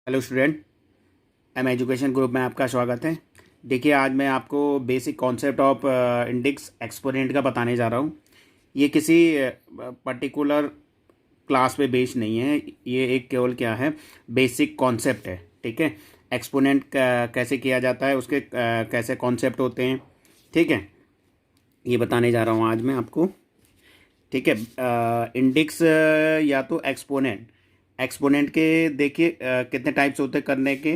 Hello student, M education group में आपका स्वागत है। देखिए, आज मैं आपको basic concept of index exponent का बताने जा रहा हूँ। ये किसी पर्टिकुलर क्लास पे बेस्ड नहीं है, ये एक केवल क्या है, बेसिक कॉन्सेप्ट है। ठीक है, एक्सपोनेंट कैसे किया जाता है, उसके कैसे कॉन्सेप्ट होते हैं, ठीक है, ये बताने जा रहा हूँ आज मैं आपको। ठीक है, इंडेक्स या तो एक्सपोनेंट, एक्सपोनेंट के देखिए कितने टाइप्स होते हैं करने के।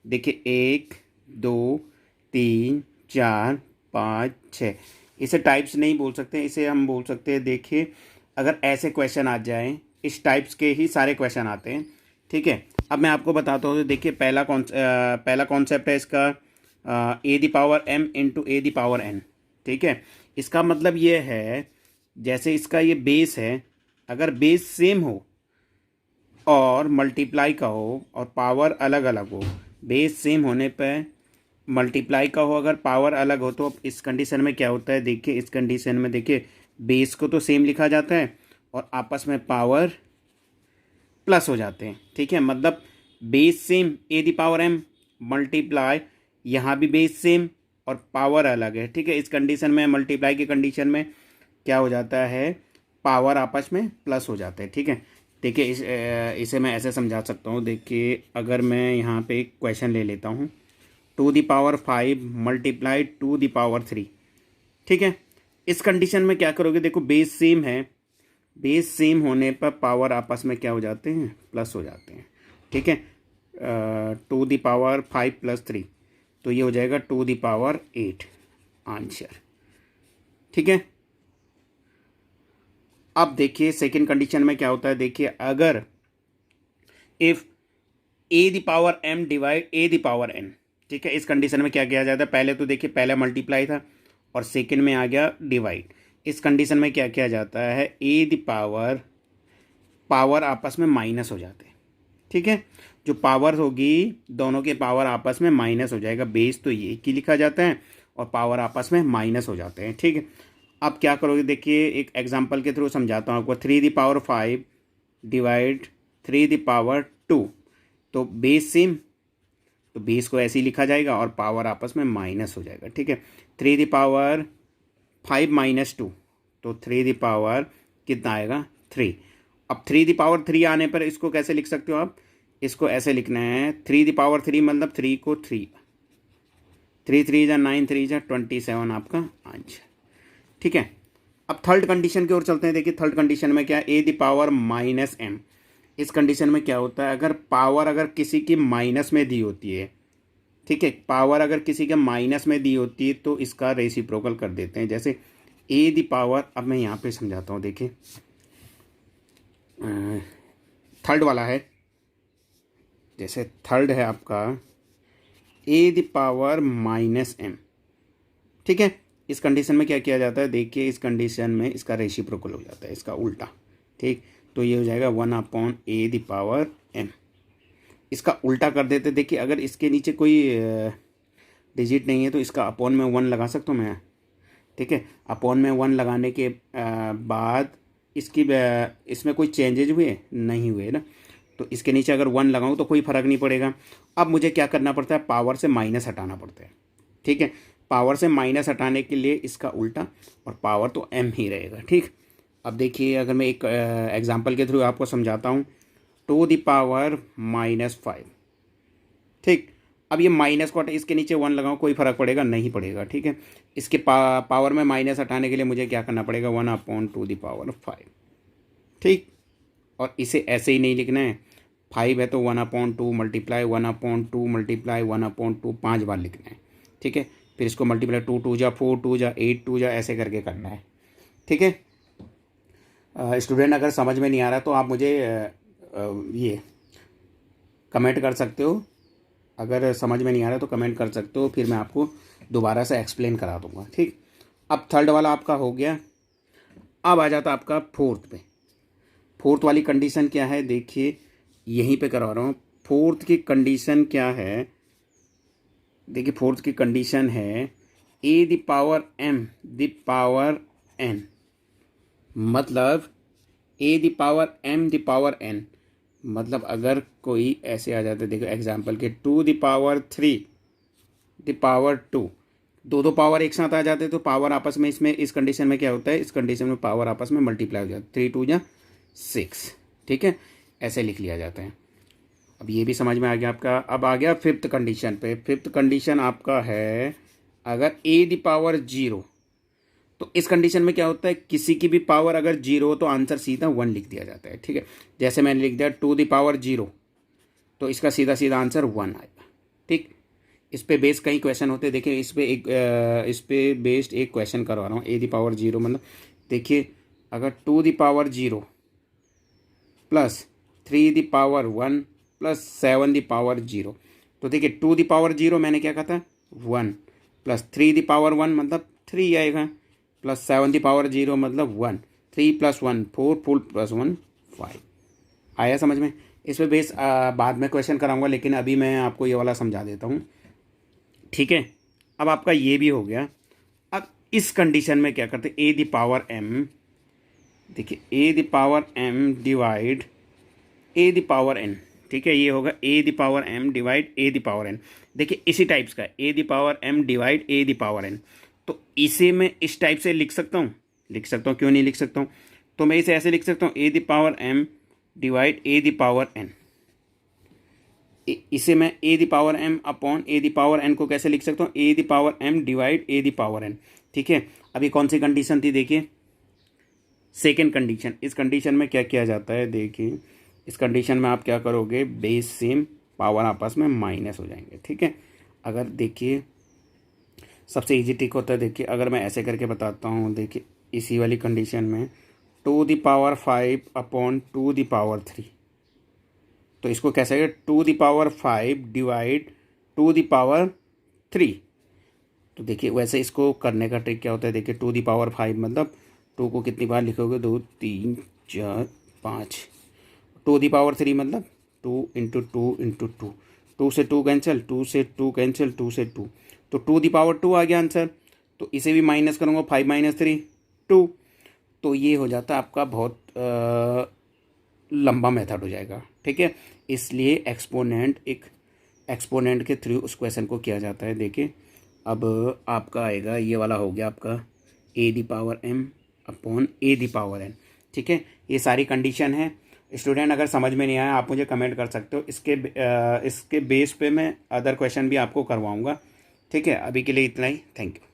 देखिए, 1, 2, 3, 4, 5, 6। इसे टाइप्स नहीं बोल सकते, इसे हम बोल सकते हैं। देखिए, अगर ऐसे क्वेश्चन आ जाएं, इस टाइप्स के ही सारे क्वेश्चन आते हैं। ठीक है, अब मैं आपको बताता हूँ। तो देखिए, पहला कॉन्सेप्ट है इसका A the power M into A the power N. ठीक है, इसका मतलब ये है, जैसे इसका ये बेस है, अगर बेस सेम हो और मल्टीप्लाई का हो और पावर अलग अलग हो, बेस सेम होने पर मल्टीप्लाई का हो, अगर पावर अलग हो, तो इस कंडीशन में क्या होता है। देखिए, इस कंडीशन में देखिए, बेस को तो सेम लिखा जाता है और आपस में पावर प्लस हो जाते हैं। ठीक है, मतलब base same A the power M multiply, यहाँ भी बेस सेम और पावर अलग है। ठीक है, इस कंडीशन में, मल्टीप्लाई की कंडीशन में क्या हो जाता है, पावर आपस में प्लस हो जाते हैं। ठीक है, देखिए, इसे मैं ऐसे समझा सकता हूँ। देखिए, अगर मैं यहाँ पे एक क्वेश्चन ले लेता हूँ, 2 the power 5 multiply 2 the power 3। ठीक है, इस कंडीशन में क्या करोगे, देखो बेस सेम है, बेस सेम होने पर पावर आपस में क्या हो जाते हैं, प्लस हो जाते हैं। ठीक है, 2 दी पावर 5 + 3, तो ये हो जाएगा 2 दी पावर 8 आंसर। ठीक है, अब देखिए सेकंड कंडीशन में क्या होता है। देखिए, अगर if A the power M divide A the power N. ठीक है, इस कंडीशन में क्या किया जाता है, पहले तो देखिए, पहले मल्टीप्लाई था और सेकंड में आ गया डिवाइड। इस कंडीशन में क्या किया जाता है, ए दी पावर, पावर आपस में माइनस हो जाते हैं। ठीक है, जो पावर होगी, दोनों के पावर आपस में माइनस हो जाएगा। बेस तो ये की लिखा जाता है और पावर आपस में माइनस हो जाते हैं। ठीक है, अब क्या करोगे, देखिए एक एग्जांपल के थ्रू समझाता हूँ आपको। 3 the power 5 divide 3 the power 2, तो बेस सेम, तो बेस को ऐसे ही लिखा जाएगा और पावर आपस में माइनस हो जाएगा। ठीक है, 3 दी पावर 5 - 2, तो 3 दी पावर कितना आएगा, 3। अब 3 दी पावर 3 आने पर इसको कैसे लिख सकते हो आप, इसको ऐसे लिखना है, 3 दी पावर 3 मतलब 3 को 3, 3 3 × 9, 3 × 27 आपका आंसर। ठीक है, अब थर्ड कंडीशन की ओर चलते हैं। देखिए, थर्ड कंडीशन में क्या है, A the power minus M. इस कंडीशन में क्या होता है, अगर पावर अगर किसी की माइनस में दी होती है, ठीक है, पावर अगर किसी के माइनस में दी होती है, तो इसका रेसिप्रोकल कर देते हैं। जैसे ए दी पावर, अब मैं यहाँ पे समझाता हूँ। देखिए, थर्ड वाला है, जैसे थर्ड है आपका ए दी पावर माइनस एम। ठीक है, इस कंडीशन में क्या किया जाता है, देखिए इस कंडीशन में इसका रेसिप्रोकल हो जाता है, इसका उल्टा। ठीक, तो ये हो जाएगा 1/A⁴ इसका उल्टा कर देते। देखिए, अगर इसके नीचे कोई डिजिट नहीं है तो इसका अपॉन में 1 लगा सकता हूँ मैं। ठीक है, अपॉन में 1 लगाने के बाद इसकी इसमें कोई चेंजेज हुए नहीं हुए ना, तो इसके नीचे अगर 1 लगाऊँ तो कोई फ़र्क नहीं पड़ेगा। अब मुझे क्या करना पड़ता है, पावर से माइनस हटाना पड़ता है। ठीक है, पावर से माइनस हटाने के लिए इसका उल्टा, और पावर तो एम ही रहेगा। ठीक, अब देखिए, अगर मैं एक एग्जांपल के थ्रू आपको समझाता हूँ, 2 दी पावर -5। ठीक, अब ये माइनस को इसके नीचे 1 लगाओ, कोई फ़र्क पड़ेगा नहीं पड़ेगा। ठीक है, इसके पावर में माइनस हटाने के लिए मुझे क्या करना पड़ेगा, 1/2 दी पावर 5। ठीक, और इसे ऐसे ही नहीं लिखना है, 5 है तो 1/2 मल्टीप्लाई 1/2 मल्टीप्लाई 1/2 5 बार लिखना है। ठीक है, फिर इसको मल्टीप्लाई 2 2 जा 4 2 जा 8 2 जा ऐसे करके करना है। ठीक है, स्टूडेंट, अगर समझ में नहीं आ रहा तो आप मुझे ये कमेंट कर सकते हो। अगर समझ में नहीं आ रहा तो कमेंट कर सकते हो, फिर मैं आपको दोबारा से एक्सप्लेन करा दूंगा। ठीक, अब थर्ड वाला आपका हो गया। अब आ जाता आपका फोर्थ पे। फोर्थ वाली कंडीशन क्या है, देखिए यहीं पे करवा रहा हूँ। फोर्थ की कंडीशन क्या है, देखिए फोर्थ की कंडीशन है, A the power M the power N, मतलब A the power M the power N, मतलब अगर कोई ऐसे आ जाता है, देखो एग्जाम्पल के 2⁻³ द पावर 2, दो पावर एक साथ आ जाते हैं तो पावर आपस में, इसमें इस कंडीशन में क्या होता है, इस कंडीशन में पावर आपस में मल्टीप्लाई हो जाता है, 3 × 2 = 6, ठीक है, ऐसे लिख लिया जाता है। अब ये भी समझ में आ गया आपका। अब आ गया फिफ्थ कंडीशन पे। फिफ्थ कंडीशन आपका है अगर a⁻0, तो इस कंडीशन में क्या होता है, किसी की भी पावर अगर 0 हो तो आंसर सीधा 1 लिख दिया जाता है, ठीक है। जैसे मैंने लिख दिया 2⁻0, तो इसका सीधा सीधा आंसर 1 आएगा, ठीक। इस पे बेस्ड कई क्वेश्चन होते हैं, देखिए इस पे बेस्ड एक क्वेश्चन करवा रहा हूँ। a⁻0 मतलब देखिए अगर 2⁻0 प्लस 3⁻1 प्लस 7⁻0, तो देखिए 2⁻0 मैंने क्या कहा था 1, प्लस 3⁻1 मतलब 3 आएगा, प्लस 7⁻0 मतलब 1, 3 + 1 4, 4 + 1 5। आया समझ में। इस पे बेस बाद में क्वेश्चन कराऊंगा, लेकिन अभी मैं आपको ये वाला समझा देता हूँ, ठीक है। अब आपका ये भी हो गया। अब इस कंडीशन में क्या करते हैं, a⁻m, देखिए a⁻m डिवाइड a⁻n, ठीक है, ये होगा a⁻m डिवाइड a⁻n। देखिए इसी टाइप्स का a⁻m डिवाइड a⁻n, तो इसे मैं इस टाइप से लिख सकता हूँ, क्यों नहीं लिख सकता हूँ, तो मैं इसे ऐसे लिख सकता हूँ a⁻m डिवाइड a⁻n। इसे मैं a⁻m अपॉन a⁻n को कैसे लिख सकता हूँ, a⁻m डिवाइड a⁻n, ठीक है। अभी कौन सी कंडीशन थी, देखिए सेकेंड कंडीशन। इस कंडीशन में क्या किया जाता है, देखिए इस कंडीशन में आप क्या करोगे, बेस सेम, पावर आपस में माइनस हो जाएंगे, ठीक है। अगर देखिए सबसे इजी ट्रिक होता है, देखिए अगर मैं ऐसे करके बताता हूँ, देखिए इसी वाली कंडीशन में 2⁵ अपॉन 2⁵, तो इसको कैसे है 2⁵ डिवाइड 2⁵, तो देखिए वैसे इसको करने का ट्रिक क्या होता है, देखिए 2⁵ मतलब 2 को कितनी बार लिखोगे, 2 3 4 5, 2⁵ मतलब 2 × 2 × 2, 2 से 2 कैंसिल, 2 से 2 कैंसिल, 2 से 2, तो 2⁵ आ गया आंसर। तो इसे भी माइनस करूँगा, 5 - 3 2, तो ये हो जाता है आपका बहुत लंबा मेथड हो जाएगा, ठीक है। इसलिए एक्सपोनेंट के थ्रू उस क्वेश्चन को किया जाता है। देखिए अब आपका आएगा ये वाला, हो गया आपका a⁻m अपॉन a⁻n, ठीक है। ये सारी कंडीशन है। स्टूडेंट अगर समझ में नहीं आया आप मुझे कमेंट कर सकते हो, इसके बेस पे मैं अदर क्वेश्चन भी आपको करवाऊँगा, ठीक है। अभी के लिए इतना ही, थैंक यू।